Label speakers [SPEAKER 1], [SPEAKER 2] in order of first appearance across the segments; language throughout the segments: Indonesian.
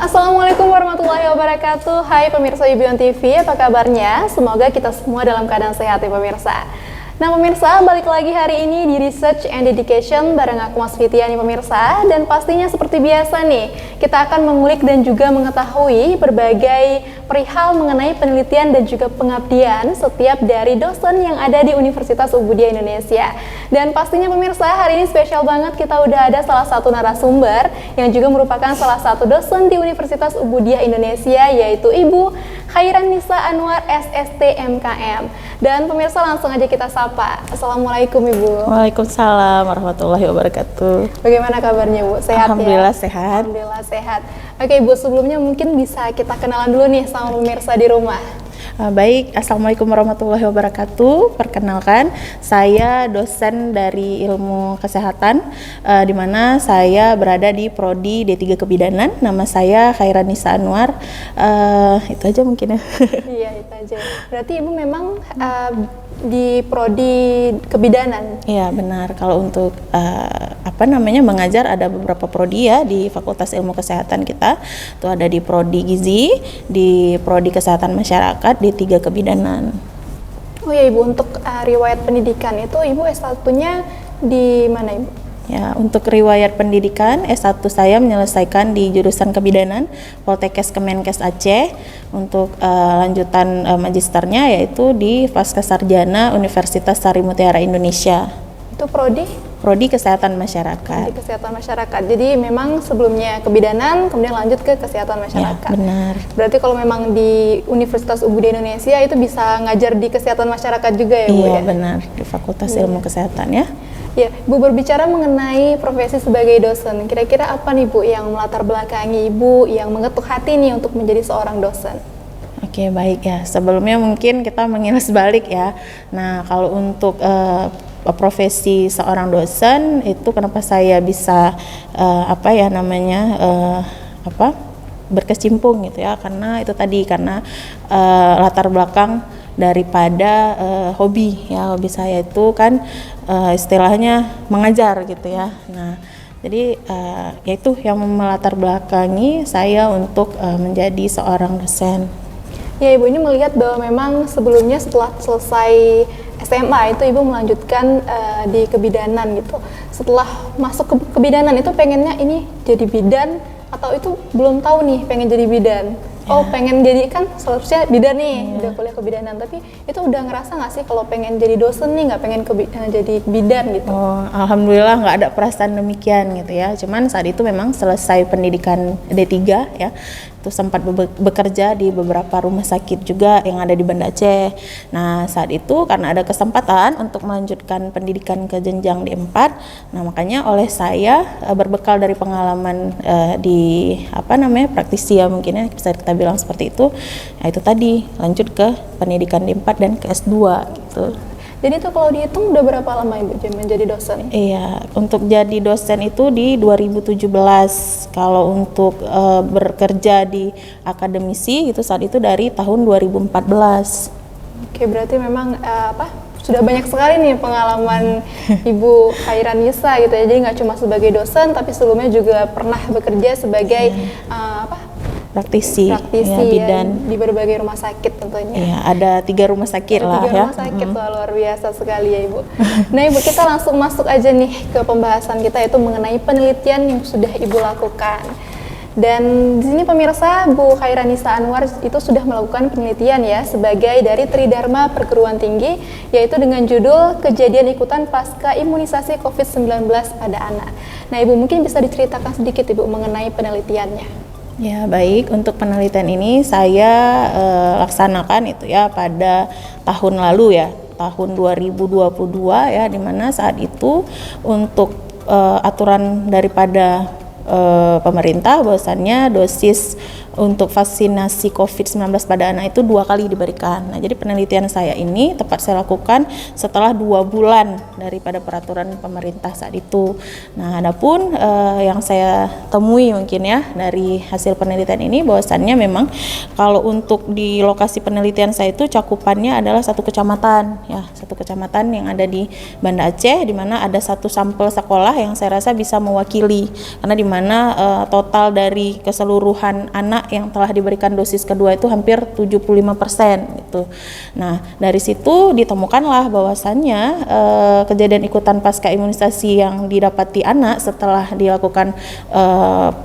[SPEAKER 1] Assalamualaikum warahmatullahi wabarakatuh. Hai pemirsa Yubion TV, apa kabarnya? Semoga kita semua dalam keadaan sehat ya pemirsa. Nah pemirsa, balik lagi hari ini di Research and Education bareng aku Mas Fitia nih pemirsa. Dan pastinya seperti biasa nih, kita akan mengulik dan juga mengetahui berbagai perihal mengenai penelitian dan juga pengabdian setiap dari dosen yang ada di Universitas Ubudiya Indonesia. Dan pastinya pemirsa, hari ini spesial banget, kita udah ada salah satu narasumber yang juga merupakan salah satu dosen di Universitas Ubudiya Indonesia, yaitu Ibu Khairanisa Anwar SST MKM. Dan pemirsa, langsung aja kita sapa. Assalamualaikum Ibu.
[SPEAKER 2] Waalaikumsalam warahmatullahi wabarakatuh.
[SPEAKER 1] Bagaimana kabarnya Bu? Sehat
[SPEAKER 2] Alhamdulillah
[SPEAKER 1] ya?
[SPEAKER 2] sehat.
[SPEAKER 1] Alhamdulillah sehat. Oke Ibu, sebelumnya mungkin bisa kita kenalan dulu nih sama pemirsa di rumah.
[SPEAKER 2] Baik, Assalamualaikum warahmatullahi wabarakatuh. Perkenalkan, saya dosen dari ilmu kesehatan, di mana saya berada di Prodi D3 Kebidanan. Nama saya Khairanisa Anwar. Itu aja mungkin ya.
[SPEAKER 1] Iya, itu aja. Berarti Ibu memang di Prodi Kebidanan?
[SPEAKER 2] Iya benar. Kalau untuk mengajar ada beberapa prodi ya di Fakultas Ilmu Kesehatan kita. Itu ada di Prodi Gizi, di Prodi Kesehatan Masyarakat, di 3 Kebidanan.
[SPEAKER 1] Oh ya Ibu, untuk riwayat pendidikan itu Ibu S1-nya di mana Ibu?
[SPEAKER 2] Ya, untuk riwayat pendidikan S1 saya menyelesaikan di jurusan Kebidanan Poltekkes Kemenkes Aceh. Untuk lanjutan magisternya yaitu di Pascasarjana Universitas Sari Mutiara Indonesia.
[SPEAKER 1] Itu prodi?
[SPEAKER 2] Prodi Kesehatan Masyarakat.
[SPEAKER 1] Prodi Kesehatan Masyarakat. Jadi memang sebelumnya Kebidanan, kemudian lanjut ke Kesehatan Masyarakat.
[SPEAKER 2] Ya, benar.
[SPEAKER 1] Berarti kalau memang di Universitas Ubudiya Indonesia itu bisa ngajar di Kesehatan Masyarakat juga ya Bu?
[SPEAKER 2] Iya,
[SPEAKER 1] ya?
[SPEAKER 2] benar. Di Fakultas Ilmu Kesehatan ya.
[SPEAKER 1] Ya, Bu, berbicara mengenai profesi sebagai dosen, kira-kira apa nih Bu yang melatar belakangi Ibu yang mengetuk hati nih untuk menjadi seorang dosen?
[SPEAKER 2] Oke, baik ya. Sebelumnya mungkin kita mengilas balik ya. Nah, kalau untuk profesi seorang dosen itu kenapa saya bisa berkecimpung gitu ya, karena itu tadi karena latar belakang daripada hobi saya itu kan istilahnya mengajar gitu ya. Nah jadi yaitu yang melatar belakangi saya untuk menjadi seorang dosen.
[SPEAKER 1] Ya Ibu, ini melihat bahwa memang sebelumnya setelah selesai SMA itu Ibu melanjutkan di Kebidanan gitu. Setelah masuk ke Kebidanan itu pengennya ini jadi bidan atau itu belum tahu nih pengen jadi bidan? Oh pengen jadi, kan seharusnya bidan nih, udah kuliah Kebidanan, tapi itu udah ngerasa nggak sih kalau pengen jadi dosen nih, nggak pengen jadi bidan gitu?
[SPEAKER 2] Oh, alhamdulillah nggak ada perasaan demikian gitu ya. Cuman saat itu memang selesai pendidikan D3 ya, itu sempat bekerja di beberapa rumah sakit juga yang ada di Banda Aceh. Nah saat itu karena ada kesempatan untuk melanjutkan pendidikan ke jenjang D4, nah makanya oleh saya berbekal dari pengalaman di praktisi ya mungkin ya bisa kita bilang seperti itu. Nah itu tadi lanjut ke pendidikan D4 dan ke S2 gitu.
[SPEAKER 1] Jadi itu kalau dihitung udah berapa lama Ibu menjadi dosen?
[SPEAKER 2] Iya, untuk jadi dosen itu di 2017. Kalau untuk bekerja di akademisi itu saat itu dari tahun 2014.
[SPEAKER 1] Oke, berarti memang sudah banyak sekali nih pengalaman Ibu Khairanisa gitu ya. Jadi nggak cuma sebagai dosen, tapi sebelumnya juga pernah bekerja sebagai praktisi ya, bidan
[SPEAKER 2] di
[SPEAKER 1] berbagai rumah sakit tentunya.
[SPEAKER 2] Iya, ada 3 rumah sakit lah ya.
[SPEAKER 1] 3 rumah sakit, luar biasa sekali ya Ibu. Nah Ibu, kita langsung masuk aja nih ke pembahasan kita, yaitu mengenai penelitian yang sudah Ibu lakukan. Dan di sini pemirsa, Bu Khairanisa Anwar itu sudah melakukan penelitian ya sebagai dari Tridharma Perguruan Tinggi, yaitu dengan judul Kejadian Ikutan Pasca Imunisasi COVID-19 pada Anak. Nah Ibu, mungkin bisa diceritakan sedikit Ibu mengenai penelitiannya.
[SPEAKER 2] Ya baik, untuk penelitian ini saya laksanakan itu ya pada tahun lalu ya, tahun 2022 ya, dimana saat itu untuk aturan daripada pemerintah bahwasannya dosis untuk vaksinasi COVID-19 pada anak itu 2 kali diberikan. Nah, jadi penelitian saya ini tepat saya lakukan setelah 2 bulan daripada peraturan pemerintah saat itu. Nah, adapun yang saya temui mungkin ya dari hasil penelitian ini bahwasannya memang kalau untuk di lokasi penelitian saya itu cakupannya adalah 1 kecamatan ya, 1 kecamatan yang ada di Banda Aceh, di mana ada 1 sampel sekolah yang saya rasa bisa mewakili, karena di mana total dari keseluruhan anak yang telah diberikan dosis kedua itu hampir 75% gitu. Nah, dari situ ditemukanlah bahwasannya kejadian ikutan pasca imunisasi yang didapati anak setelah dilakukan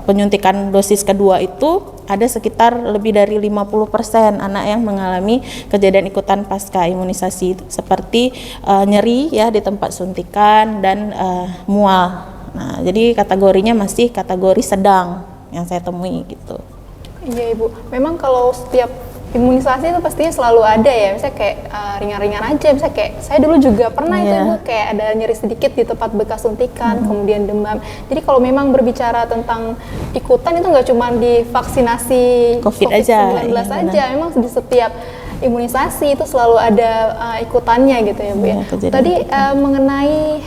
[SPEAKER 2] penyuntikan dosis kedua itu ada sekitar lebih dari 50% anak yang mengalami kejadian ikutan pasca imunisasi seperti nyeri ya di tempat suntikan dan mual. Nah, jadi kategorinya masih kategori sedang yang saya temui gitu.
[SPEAKER 1] Iya Ibu, memang kalau setiap imunisasi itu pastinya selalu ada ya, misalnya kayak ringan-ringan aja, misalnya kayak saya dulu juga pernah itu Ibu, kayak ada nyeri sedikit di tempat bekas suntikan, kemudian demam. Jadi kalau memang berbicara tentang ikutan itu nggak cuma di vaksinasi COVID-19 aja, memang di setiap imunisasi itu selalu ada ikutannya gitu ya Bu ya. Tadi mengenai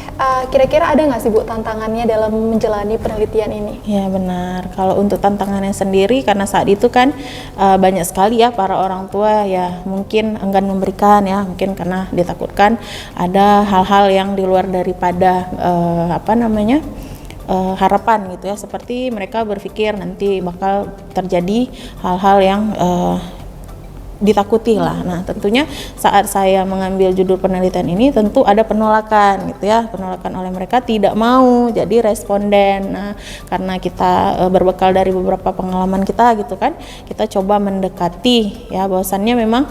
[SPEAKER 1] kira-kira ada nggak sih Bu tantangannya dalam menjalani penelitian ini?
[SPEAKER 2] Ya benar, kalau untuk tantangannya sendiri karena saat itu kan banyak sekali ya para orang tua ya mungkin enggan memberikan ya, mungkin karena ditakutkan ada hal-hal yang di luar daripada harapan gitu ya, seperti mereka berpikir nanti bakal terjadi hal-hal yang ditakuti lah. Nah, tentunya saat saya mengambil judul penelitian ini tentu ada penolakan gitu ya, penolakan oleh mereka tidak mau jadi responden. Nah, karena kita berbekal dari beberapa pengalaman kita gitu kan, kita coba mendekati ya bahwasannya memang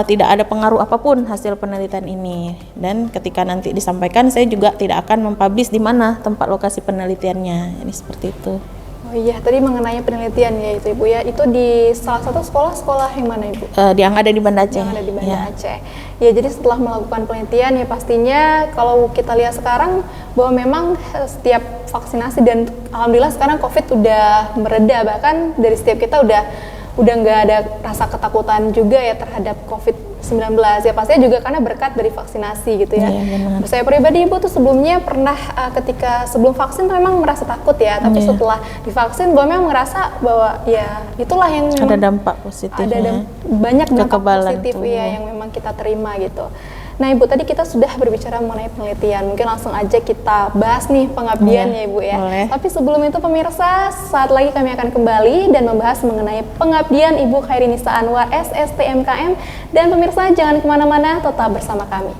[SPEAKER 2] tidak ada pengaruh apapun hasil penelitian ini, dan ketika nanti disampaikan saya juga tidak akan mempublish di mana tempat lokasi penelitiannya. Ini seperti itu.
[SPEAKER 1] Oh iya, tadi mengenai penelitian ya itu Ibu ya, itu di salah satu sekolah yang mana Ibu?
[SPEAKER 2] Yang ada di Banda Aceh.
[SPEAKER 1] Yang ada di Banda Aceh. Ya, jadi setelah melakukan penelitian ya pastinya kalau kita lihat sekarang bahwa memang setiap vaksinasi dan alhamdulillah sekarang COVID udah mereda, bahkan dari setiap kita udah nggak ada rasa ketakutan juga ya terhadap COVID-19 ya, pastinya juga karena berkat dari vaksinasi gitu ya.
[SPEAKER 2] Iya,
[SPEAKER 1] saya pribadi Ibu tuh sebelumnya pernah ketika sebelum vaksin tuh memang merasa takut ya, tapi setelah divaksin gue memang merasa bahwa ya itulah yang
[SPEAKER 2] ada dampak positif,
[SPEAKER 1] ada banyak dampak positif ya yang memang kita terima gitu. Nah Ibu, tadi kita sudah berbicara mengenai penelitian, mungkin langsung aja kita bahas nih pengabdian ya Ibu ya.
[SPEAKER 2] Boleh.
[SPEAKER 1] Tapi sebelum itu pemirsa, saat lagi kami akan kembali dan membahas mengenai pengabdian Ibu Khairinisa Anwar SST MKM. Dan pemirsa jangan kemana-mana, tetap bersama kami.